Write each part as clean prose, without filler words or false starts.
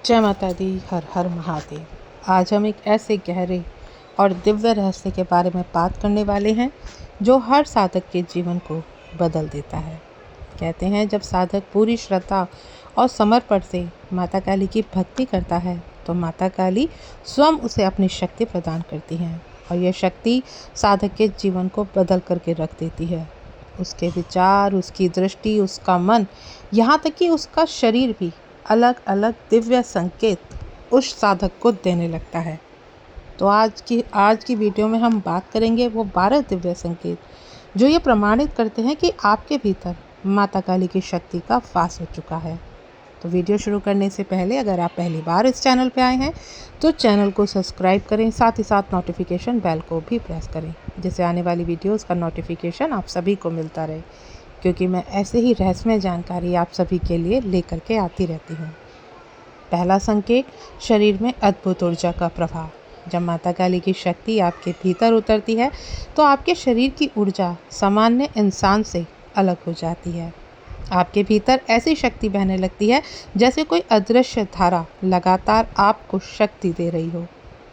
जय माता दी। हर हर महादेव। आज हम एक ऐसे गहरे और दिव्य रहस्य के बारे में बात करने वाले हैं जो हर साधक के जीवन को बदल देता है। कहते हैं जब साधक पूरी श्रद्धा और समर्पण से माता काली की भक्ति करता है तो माता काली स्वयं उसे अपनी शक्ति प्रदान करती हैं और यह शक्ति साधक के जीवन को बदल करके रख देती है। उसके विचार, उसकी दृष्टि, उसका मन, यहाँ तक कि उसका शरीर भी अलग अलग दिव्य संकेत उस साधक को देने लगता है। तो आज की वीडियो में हम बात करेंगे वो 12 दिव्य संकेत जो ये प्रमाणित करते हैं कि आपके भीतर माता काली की शक्ति का वास हो चुका है। तो वीडियो शुरू करने से पहले अगर आप पहली बार इस चैनल पर आए हैं तो चैनल को सब्सक्राइब करें, साथ ही साथ नोटिफिकेशन बेल को भी प्रेस करें जिससे आने वाली वीडियोस का नोटिफिकेशन आप सभी को मिलता रहे, क्योंकि मैं ऐसे ही रहस्यमय जानकारी आप सभी के लिए लेकर के आती रहती हूँ। पहला संकेत, शरीर में अद्भुत ऊर्जा का प्रभाव। जब माता काली की शक्ति आपके भीतर उतरती है तो आपके शरीर की ऊर्जा सामान्य इंसान से अलग हो जाती है। आपके भीतर ऐसी शक्ति बहने लगती है जैसे कोई अदृश्य धारा लगातार आपको शक्ति दे रही हो।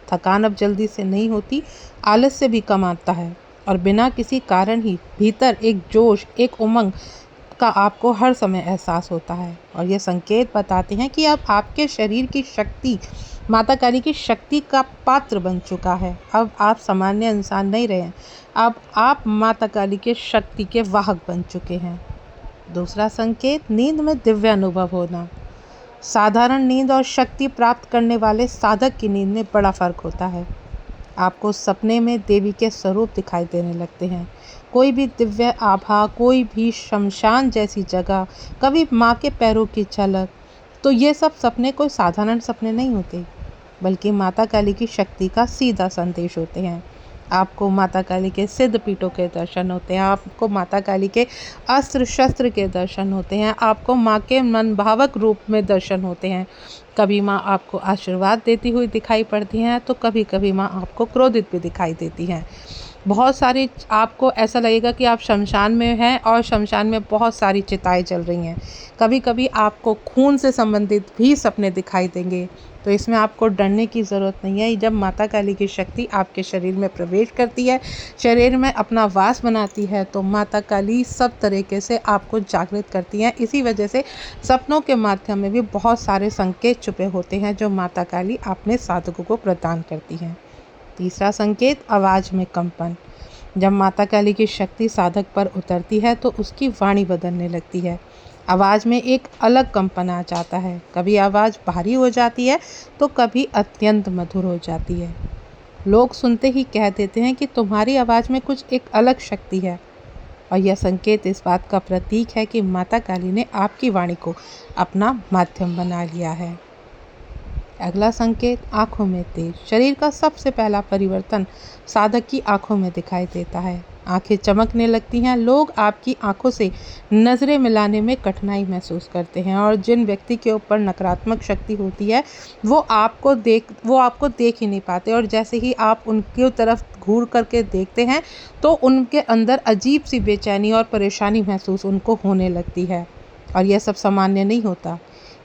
थकान अब जल्दी से नहीं होती, आलस्य भी कम आता है और बिना किसी कारण ही भीतर एक जोश, एक उमंग का आपको हर समय एहसास होता है। और ये संकेत बताते हैं कि अब आपके शरीर की शक्ति माता काली की शक्ति का पात्र बन चुका है। अब आप सामान्य इंसान नहीं रहे हैं, अब आप माता काली के शक्ति के वाहक बन चुके हैं। दूसरा संकेत, नींद में दिव्य अनुभव होना। साधारण नींद और शक्ति प्राप्त करने वाले साधक की नींद में बड़ा फर्क होता है। आपको सपने में देवी के स्वरूप दिखाई देने लगते हैं। कोई भी दिव्य आभा, कोई भी शमशान जैसी जगह, कभी माँ के पैरों की झलक। तो ये सब सपने कोई साधारण सपने नहीं होते, बल्कि माता काली की शक्ति का सीधा संदेश होते हैं। आपको माता काली के सिद्ध पीठों के दर्शन होते हैं, आपको माता काली के अस्त्र शस्त्र के दर्शन होते हैं, आपको माँ के मनभावक रूप में दर्शन होते हैं। कभी माँ आपको आशीर्वाद देती हुई दिखाई पड़ती हैं तो कभी कभी माँ आपको क्रोधित भी दिखाई देती हैं। बहुत सारी आपको ऐसा लगेगा कि आप शमशान में हैं और शमशान में बहुत सारी चिताएं जल रही हैं। कभी कभी आपको खून से संबंधित भी सपने दिखाई देंगे। तो इसमें आपको डरने की ज़रूरत नहीं है। जब माता काली की शक्ति आपके शरीर में प्रवेश करती है, शरीर में अपना वास बनाती है, तो माता काली सब तरीके से आपको जागृत करती हैं। इसी वजह से सपनों के माध्यम में भी बहुत सारे संकेत छुपे होते हैं जो माता काली अपने साधकों को प्रदान करती हैं। तीसरा संकेत, आवाज़ में कंपन। जब माता काली की शक्ति साधक पर उतरती है तो उसकी वाणी बदलने लगती है। आवाज़ में एक अलग कंपन आ जाता है। कभी आवाज़ भारी हो जाती है तो कभी अत्यंत मधुर हो जाती है। लोग सुनते ही कह देते हैं कि तुम्हारी आवाज़ में कुछ एक अलग शक्ति है, और यह संकेत इस बात का प्रतीक है कि माता काली ने आपकी वाणी को अपना माध्यम बना लिया है। अगला संकेत, आँखों में तेज। शरीर का सबसे पहला परिवर्तन साधक की आँखों में दिखाई देता है। आँखें चमकने लगती हैं। लोग आपकी आँखों से नज़रें मिलाने में कठिनाई महसूस करते हैं और जिन व्यक्ति के ऊपर नकारात्मक शक्ति होती है वो आपको देख ही नहीं पाते, और जैसे ही आप उनकी तरफ घूर करके देखते हैं तो उनके अंदर अजीब सी बेचैनी और परेशानी महसूस उनको होने लगती है। और यह सब सामान्य नहीं होता,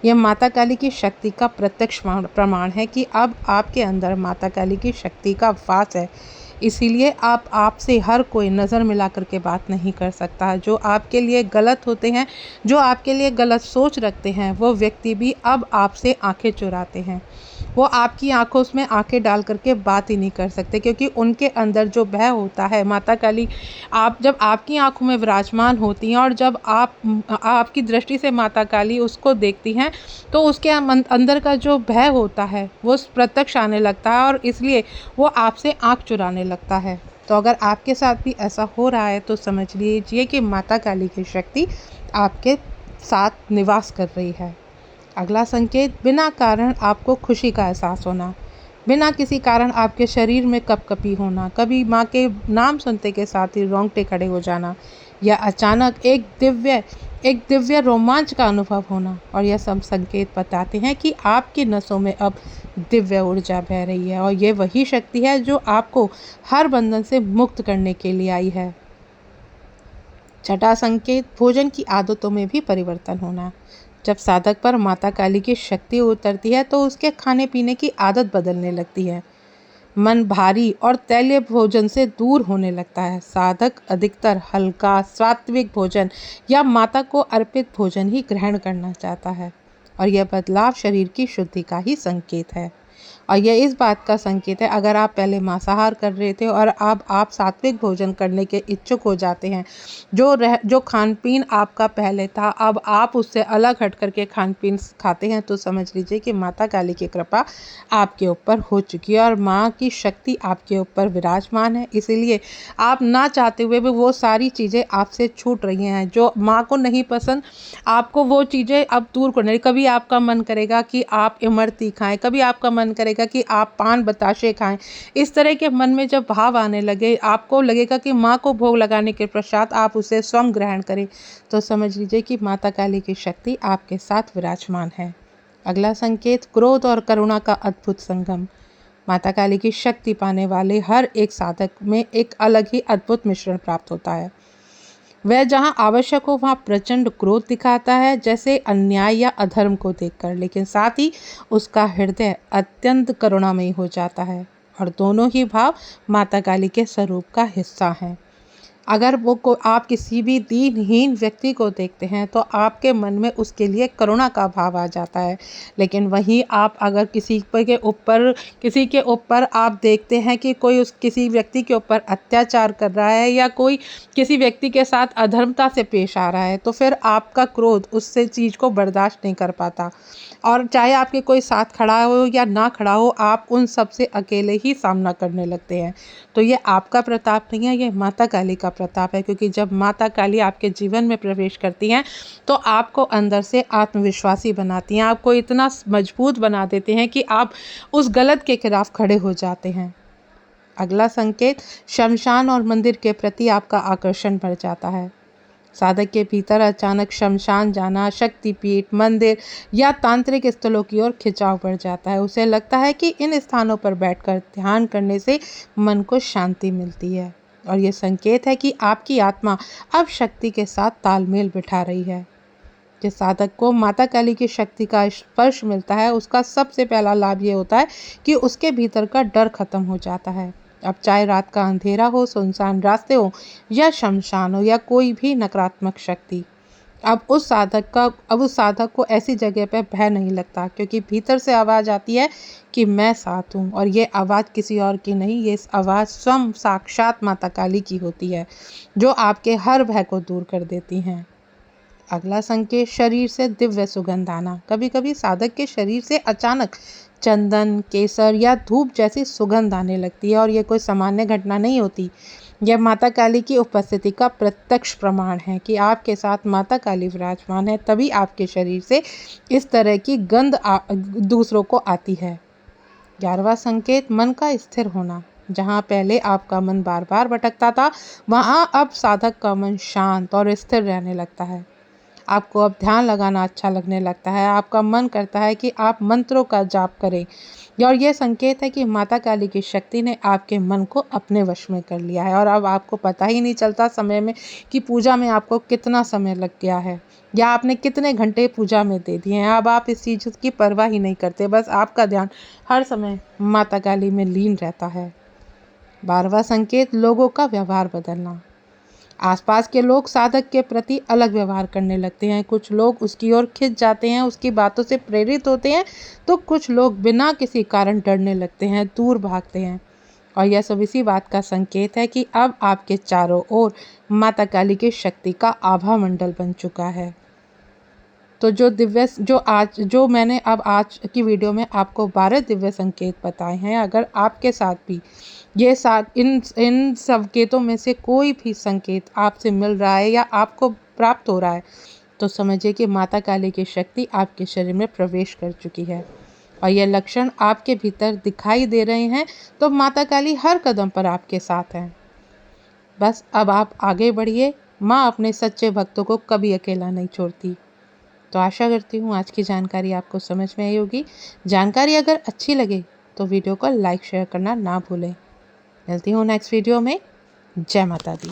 यह माता काली की शक्ति का प्रत्यक्ष प्रमाण है कि अब आपके अंदर माता काली की शक्ति का वास है। इसीलिए आपसे हर कोई नज़र मिला करके बात नहीं कर सकता। जो आपके लिए गलत होते हैं, जो आपके लिए गलत सोच रखते हैं, वो व्यक्ति भी अब आपसे आंखें चुराते हैं। वो आपकी आंखों में आंखें डाल करके बात ही नहीं कर सकते, क्योंकि उनके अंदर जो भय होता है, माता काली जब आपकी आंखों में विराजमान होती हैं और जब आपकी दृष्टि से माता काली उसको देखती हैं तो उसके अंदर का जो भय होता है वो प्रत्यक्ष आने लगता है और इसलिए वो आपसे आंख चुराने लगता है। तो अगर आपके साथ भी ऐसा हो रहा है तो समझ लीजिए कि माता काली की शक्ति आपके साथ निवास कर रही है। अगला संकेत, बिना कारण आपको खुशी का एहसास होना। बिना किसी कारण आपके शरीर में कपकपी होना, कभी माँ के नाम सुनते के साथ ही रोंगटे खड़े हो जाना, या अचानक एक दिव्य रोमांच का अनुभव होना। और यह सब संकेत बताते हैं कि आपकी नसों में अब दिव्य ऊर्जा बह रही है और ये वही शक्ति है जो आपको हर बंधन से मुक्त करने के लिए आई है। छठा संकेत, भोजन की आदतों में भी परिवर्तन होना। जब साधक पर माता काली की शक्ति उतरती है तो उसके खाने पीने की आदत बदलने लगती है। मन भारी और तैलीय भोजन से दूर होने लगता है। साधक अधिकतर हल्का सात्विक भोजन या माता को अर्पित भोजन ही ग्रहण करना चाहता है और यह बदलाव शरीर की शुद्धि का ही संकेत है। और यह इस बात का संकेत है, अगर आप पहले मांसाहार कर रहे थे और अब आप सात्विक भोजन करने के इच्छुक हो जाते हैं, जो खान पीन आपका पहले था अब आप उससे अलग हट करके खान पीन खाते हैं, तो समझ लीजिए कि माता काली की कृपा आपके ऊपर हो चुकी है और माँ की शक्ति आपके ऊपर विराजमान है। इसीलिए आप ना चाहते हुए भी वो सारी चीज़ें आपसे छूट रही हैं जो माँ को नहीं पसंद, आपको वो चीज़ें अब दूर करने। कभी आपका मन करेगा कि आप इमरती खाएं, कभी आपका मन करेगा कि आप पान बताशे खाएं। इस तरह के मन में जब भाव आने लगे, आपको लगेगा कि माँ को भोग लगाने के पश्चात आप उसे स्वयं ग्रहण करें, तो समझ लीजिए कि माता काली की शक्ति आपके साथ विराजमान है। अगला संकेत, क्रोध और करुणा का अद्भुत संगम। माता काली की शक्ति पाने वाले हर एक साधक में एक अलग ही अद्भुत मिश्रण प्राप्त होता है। वह जहाँ आवश्यक हो वहाँ प्रचंड क्रोध दिखाता है, जैसे अन्याय या अधर्म को देखकर, लेकिन साथ ही उसका हृदय अत्यंत करुणामयी हो जाता है और दोनों ही भाव माता काली के स्वरूप का हिस्सा हैं। अगर आप किसी भी दीनहीन व्यक्ति को देखते हैं तो आपके मन में उसके लिए करुणा का भाव आ जाता है, लेकिन वहीं आप अगर किसी के ऊपर आप देखते हैं कि कोई किसी व्यक्ति के ऊपर अत्याचार कर रहा है या कोई किसी व्यक्ति के साथ अधर्मता से पेश आ रहा है, तो फिर आपका क्रोध उससे चीज़ को बर्दाश्त नहीं कर पाता और चाहे आपके कोई साथ खड़ा हो या ना खड़ा हो, आप उन सब से अकेले ही सामना करने लगते हैं। तो ये आपका प्रताप नहीं है, ये माता काली का प्रताप है, क्योंकि जब माता काली आपके जीवन में प्रवेश करती हैं तो आपको अंदर से आत्मविश्वासी बनाती हैं, आपको इतना मजबूत बना देते हैं कि आप उस गलत के खिलाफ खड़े हो जाते हैं। अगला संकेत, शमशान और मंदिर के प्रति आपका आकर्षण बढ़ जाता है। साधक के भीतर अचानक शमशान जाना, शक्तिपीठ, मंदिर या तांत्रिक स्थलों की ओर खिंचाव बढ़ जाता है। उसे लगता है कि इन स्थानों पर बैठकर ध्यान करने से मन को शांति मिलती है और ये संकेत है कि आपकी आत्मा अब शक्ति के साथ तालमेल बिठा रही है। जिस साधक को माता काली की शक्ति का स्पर्श मिलता है, उसका सबसे पहला लाभ ये होता है कि उसके भीतर का डर खत्म हो जाता है। अब चाहे रात का अंधेरा हो, सुनसान रास्ते हो या शमशान हो या कोई भी नकारात्मक शक्ति, अब उस साधक को ऐसी जगह पर भय नहीं लगता, क्योंकि भीतर से आवाज़ आती है कि मैं साथ हूँ और ये आवाज़ किसी और की नहीं, ये आवाज़ स्वयं साक्षात माता काली की होती है, जो आपके हर भय को दूर कर देती हैं। अगला संकेत, शरीर से दिव्य सुगंध आना। कभी कभी साधक के शरीर से अचानक चंदन, केसर या धूप जैसी सुगंध आने लगती है और यह कोई सामान्य घटना नहीं होती। यह माता काली की उपस्थिति का प्रत्यक्ष प्रमाण है कि आपके साथ माता काली विराजमान है, तभी आपके शरीर से इस तरह की गंध दूसरों को आती है। 11वां संकेत, मन का स्थिर होना। जहाँ पहले आपका मन बार बार भटकता था, वहाँ अब साधक का मन शांत और स्थिर रहने लगता है। आपको अब ध्यान लगाना अच्छा लगने लगता है, आपका मन करता है कि आप मंत्रों का जाप करें और यह संकेत है कि माता काली की शक्ति ने आपके मन को अपने वश में कर लिया है और अब आपको पता ही नहीं चलता समय में कि पूजा में आपको कितना समय लग गया है या आपने कितने घंटे पूजा में दे दिए हैं। अब आप इस चीज़ की परवाह ही नहीं करते, बस आपका ध्यान हर समय माता काली में लीन रहता है। 12वां संकेत, लोगों का व्यवहार बदलना। आसपास के लोग साधक के प्रति अलग व्यवहार करने लगते हैं। कुछ लोग उसकी ओर खिंच जाते हैं, उसकी बातों से प्रेरित होते हैं, तो कुछ लोग बिना किसी कारण डरने लगते हैं, दूर भागते हैं और यह सब इसी बात का संकेत है कि अब आपके चारों ओर माता काली की शक्ति का आभा मंडल बन चुका है। तो जो मैंने अब आज की वीडियो में आपको 12 दिव्य संकेत बताए हैं, अगर आपके साथ भी इन संकेतों में से कोई भी संकेत आपसे मिल रहा है या आपको प्राप्त हो रहा है, तो समझिए कि माता काली की शक्ति आपके शरीर में प्रवेश कर चुकी है और यह लक्षण आपके भीतर दिखाई दे रहे हैं, तो माता काली हर कदम पर आपके साथ हैं। बस अब आप आगे बढ़िए, माँ अपने सच्चे भक्तों को कभी अकेला नहीं छोड़ती। तो आशा करती हूँ आज की जानकारी आपको समझ में आई होगी। जानकारी अगर अच्छी लगे तो वीडियो को लाइक शेयर करना ना भूलें। मिलती हूँ नेक्स्ट वीडियो में। जय माता दी।